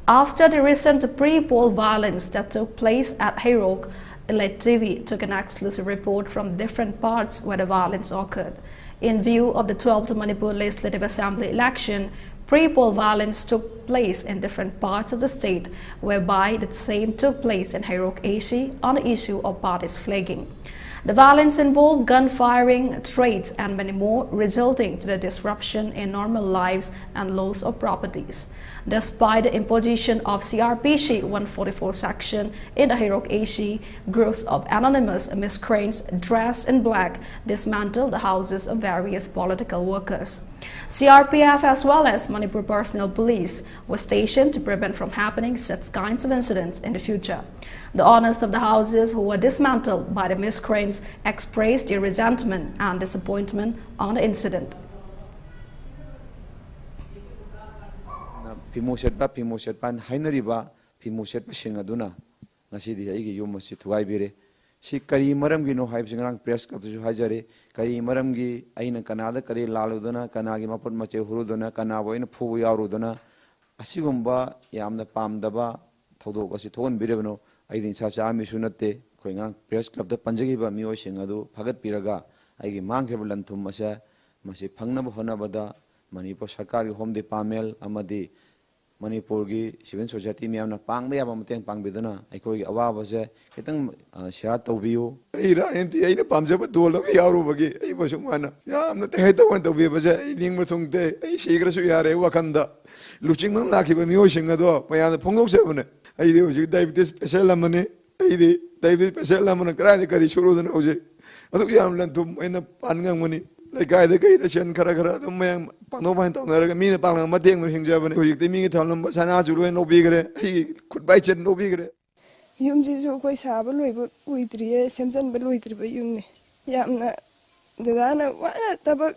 After the recent pre-poll violence that took place at Heirok, ELITETV took an exclusive report from different parts where the violence occurred. In view of the 12th Manipur Legislative Assembly election, pre-poll violence took place in different parts of the state, whereby the same took place in Heirok AC on the issue of parties flagging. The violence involved gun firing, trades, and many more, resulting to the disruption in normal lives and loss of properties. Despite the imposition of CRPC 144 section in the Heirok AC, groups of anonymous miscreants dressed in black dismantled the houses of various political workers. CRPF as well as Manipur personnel police were stationed to prevent from happening such kinds of incidents in the future. The owners of the houses who were dismantled by the miscreants expressed their resentment and disappointment on the incident. Si kari maram gi no hype singrang press club to hajare kari maram gi aina kanada kari laludana kanagi mapot mache hurudana kanabo in phu yarudana asigumba yamna pamdaba thodo kasi thogon birebno aidin sa cha mi sunate khoingang press club da panjagi ba mio singadu phagat piraga aigi mangkheba lanthum masa masi phangnaba honabada Manipur sarkar gi home department amadi Manipur gi civil society miyamna pangba yaba mateng pangbiduna aikoi awaba se kitang share tawbiu ira enti aina pamjaba dol yaru bagi ai basumana yamna te tawan tawbi base ningma thungte ai sigrasu yare wakanda luching nang lakhiba miyo singado mayana phongok sebune ai de hoji diabetes special amane ai de diabetes special amana krai kari surudana hoji adu yamlan tum aina pangang mani Like the Gatation Karakara, the man, Panoman, Mina Pang, Mating, Hinjavan, who you think tell them, but Sanaju, no bigger, he could buy it no bigger. Yumji quite have a little with 3 years, Simpson, but with 3 uni. Yamna, the Dana, why not about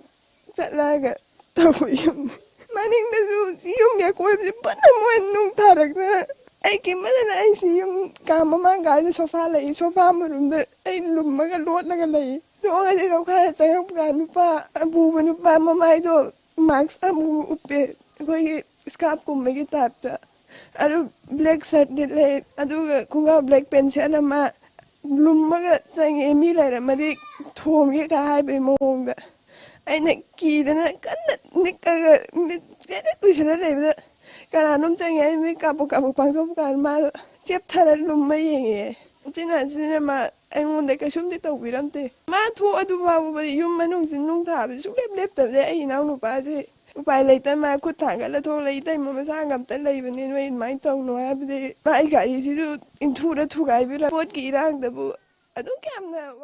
that like a Tawim? Manning the zoo, you get quite but no one character. I came in and I see you come among guys so far, like so far, but I look like a lot like a lay. So I did a kind of Ganupa, a boo and a mamma, Max, a boo uppe, going scarp to make it up. I do black set delay, I do Kunga black pencil and ma Lumaga saying a meal at a medic to make a high be moaned. I neck keyed and I can't nick a we should have Cananum saying I make up a couple of pounds of Ganma, Chip Taran Lumaying. Cinema. I want to assume that we don't take. Mat who are the human who's in no time, so we left of the in our party. By later, my could tank a little later, Mamma sang up the living in my tongue. No, I have the my guy is into the 2 guy with a port key around the book. I don't care now.